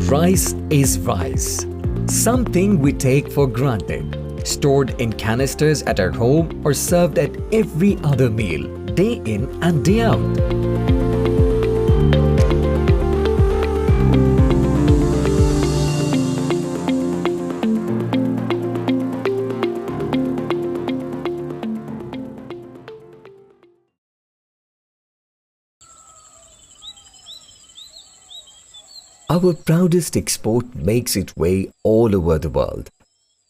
Rice is rice, something we take for granted, stored in canisters at our home or served at every other meal, day in and day out. Our proudest export makes its way all over the world.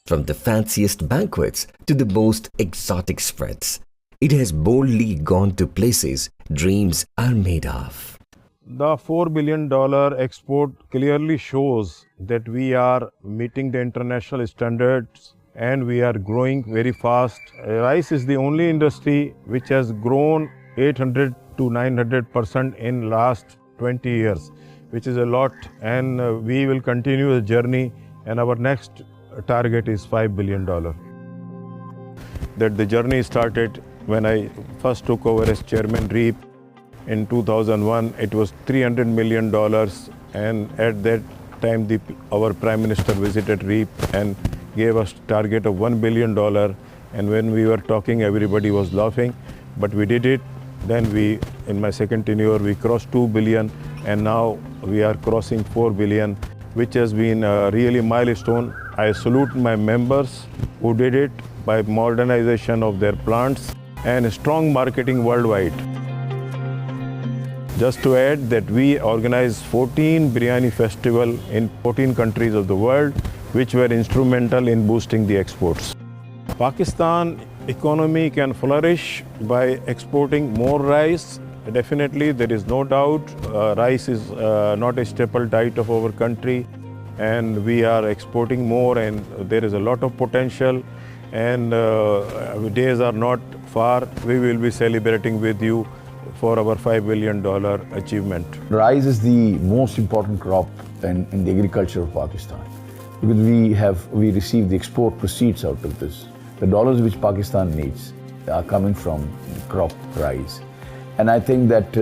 From the fanciest banquets to the most exotic spreads, it has boldly gone to places dreams are made of. The $4 billion export clearly shows that we are meeting the international standards and we are growing very fast. Rice is the only industry which has grown 800 to 900% in last 20 years. Which is a lot, and we will continue the journey, and our next target is $5 billion. That the journey started when I first took over as chairman REAP in 2001. It was $300 million, and at that time our Prime Minister visited REAP and gave us target of $1 billion, and when we were talking everybody was laughing, but we did it. Then in my second tenure, we crossed 2 billion, and now we are crossing 4 billion, which has been a really milestone. I salute my members who did it by modernization of their plants and strong marketing worldwide. Just to add that we organized 14 biryani festival in 14 countries of the world, which were instrumental in boosting the exports. Pakistan economy can flourish by exporting more rice. Definitely, there is no doubt. Rice is not a staple diet of our country, and we are exporting more, and there is a lot of potential, and days are not far. We will be celebrating with you for our $5 billion achievement. Rice is the most important crop in the agriculture of Pakistan, because we receive the export proceeds out of this. The dollars which Pakistan needs are coming from the crop rice. And I think that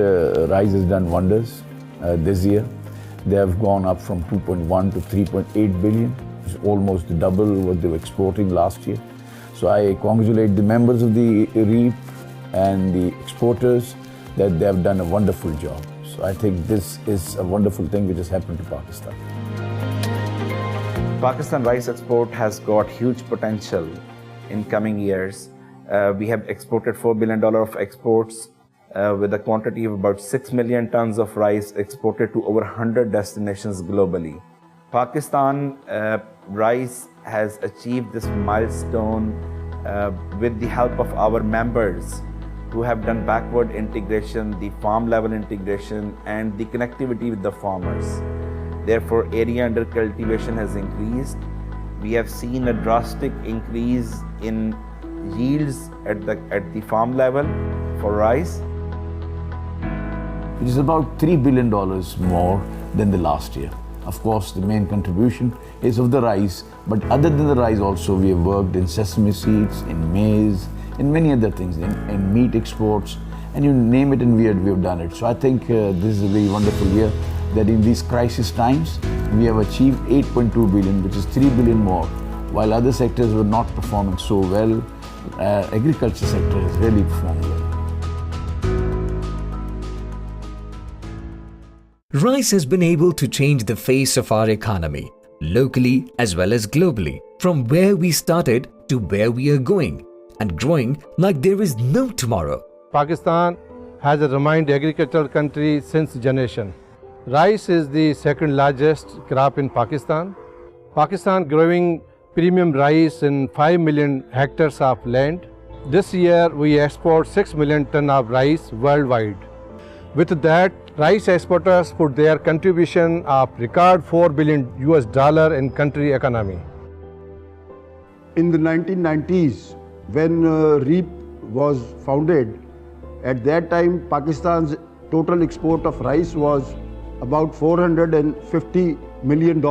rice has done wonders this year. They have gone up from 2.1 to 3.8 billion. It's almost double what they were exporting last year. So I congratulate the members of the REAP and the exporters that they have done a wonderful job. So I think this is a wonderful thing which has happened to Pakistan. Pakistan rice export has got huge potential in coming years. We have exported $4 billion of exports with a quantity of about 6 million tons of rice exported to over 100 destinations globally. Pakistan rice has achieved this milestone with the help of our members who have done backward integration, the farm level integration, and the connectivity with the farmers. Therefore, area under cultivation has increased. We have seen a drastic increase in yields at the farm level for rice. It is about $3 billion more than the last year. Of course, the main contribution is of the rice, but other than the rice also, we have worked in sesame seeds, in maize, in many other things, in meat exports, and you name it and we have done it. So I think this is a very wonderful year that in these crisis times, we have achieved 8.2 billion, which is 3 billion more. While other sectors were not performing so well, agriculture sector has really performed well. Rice has been able to change the face of our economy, locally as well as globally, from where we started to where we are going, and growing like there is no tomorrow. Pakistan has remained agricultural country since generation. Rice is the second largest crop in Pakistan. Pakistan growing premium rice in 5 million hectares of land. This year we export 6 million ton of rice worldwide. With that, rice exporters put their contribution of record $4 billion in country economy. In the 1990s, when REAP was founded, at that time Pakistan's total export of rice was about $450 million.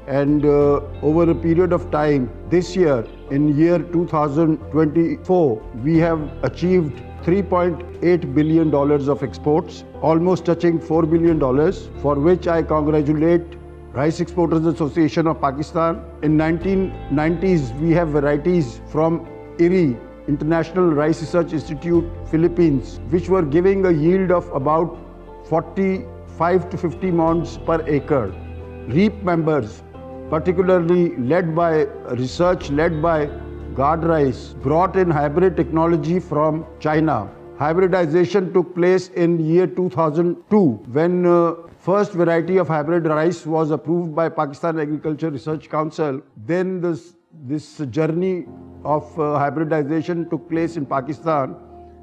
And over a period of time, this year, in year 2024, we have achieved $3.8 billion of exports, almost touching $4 billion, for which I congratulate Rice Exporters Association of Pakistan. In 1990s, we have varieties from IRI, International Rice Research Institute, Philippines, which were giving a yield of about 45 to 50 mons per acre. REAP members, particularly research led by Guard Rice, brought in hybrid technology from China. Hybridization took place in year 2002 when first variety of hybrid rice was approved by Pakistan Agriculture Research Council. Then this journey of hybridization took place in Pakistan,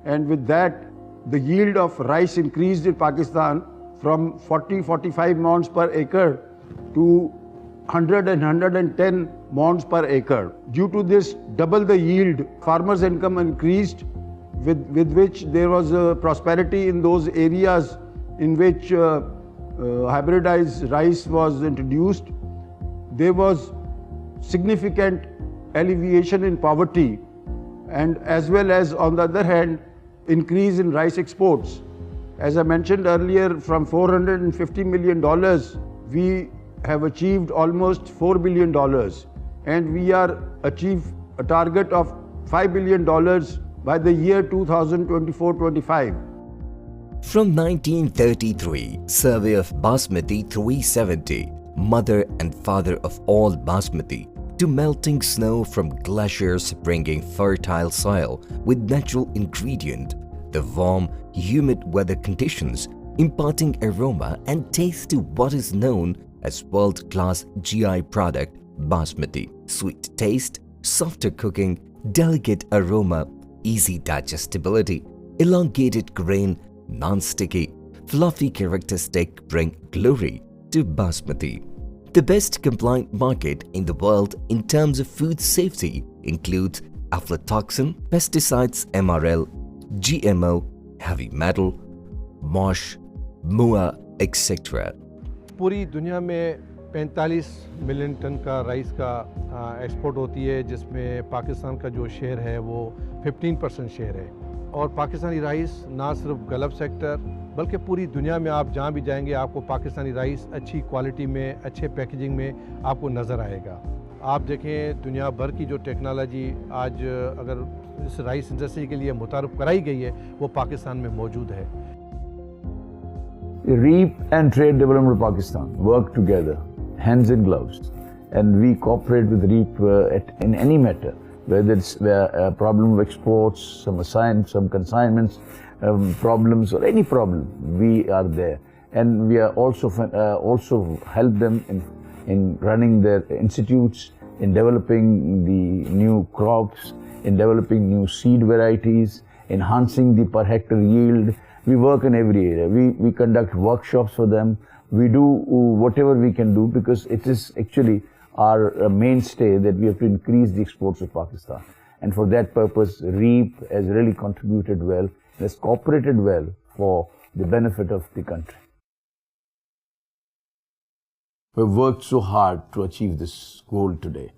and with that the yield of rice increased in Pakistan from 40-45 mons per acre to 100 and 110 mons per acre. Due to this double the yield, farmers' income increased, with which there was prosperity in those areas in which hybridized rice was introduced. There was significant alleviation in poverty, and as well as, on the other hand, increase in rice exports. As I mentioned earlier, from $450 million, we have achieved almost $4 billion, and we are achieve a target of $5 billion by the year 2024-25. From 1933, survey of Basmati 370, mother and father of all Basmati, to melting snow from glaciers bringing fertile soil with natural ingredient, the warm, humid weather conditions imparting aroma and taste to what is known as world-class GI product Basmati. Sweet taste, softer cooking, delicate aroma, easy digestibility, elongated grain, non-sticky, fluffy characteristic bring glory to Basmati. The best compliant market in the world in terms of food safety includes aflatoxin, pesticides MRL, GMO, heavy metal, mosh, MUA, etc. पूरी दुनिया में 45 million ton का rice का export होती है, जिसमें पाकिस्तान का जो शेयर है वो 15% शेयर है। और पाकिस्तानी राइस ना सिर्फ गल्फ सेक्टर बल्कि पूरी दुनिया में आप जहाँ भी जाएंगे आपको पाकिस्तानी राइस अच्छी क्वालिटी में, अच्छे पैकेजिंग में आपको नज़र आएगा। आप देखें दुनिया भर की जो टेक्नोलॉजी आज अगर इस राइस इंडस्ट्री के लिए मुतारफ़ कराई गई है वो पाकिस्तान में मौजूद है। REAP and Trade Development of Pakistan work together, hands in gloves, and we cooperate with REAP in any matter, whether it's a problem of exports, some consignments, problems, or any problem, we are there. And we are also help them in running their institutes, in developing the new crops, in developing new seed varieties, enhancing the per hectare yield. We work in every area. We conduct workshops for them. We do whatever we can do because it is actually our mainstay that we have to increase the exports of Pakistan. And for that purpose, REAP has really contributed well, has cooperated well for the benefit of the country. We've worked so hard to achieve this goal today.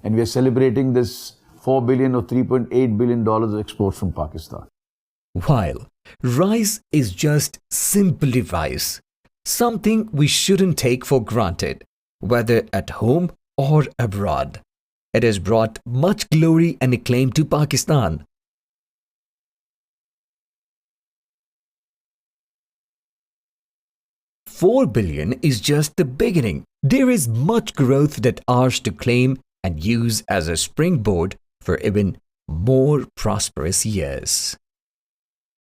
And we are celebrating this $4 billion or $3.8 billion of exports from Pakistan. While rice is just simply rice, something we shouldn't take for granted, whether at home or abroad. It has brought much glory and acclaim to Pakistan. $4 billion is just the beginning. There is much growth that ours to claim and use as a springboard for even more prosperous years.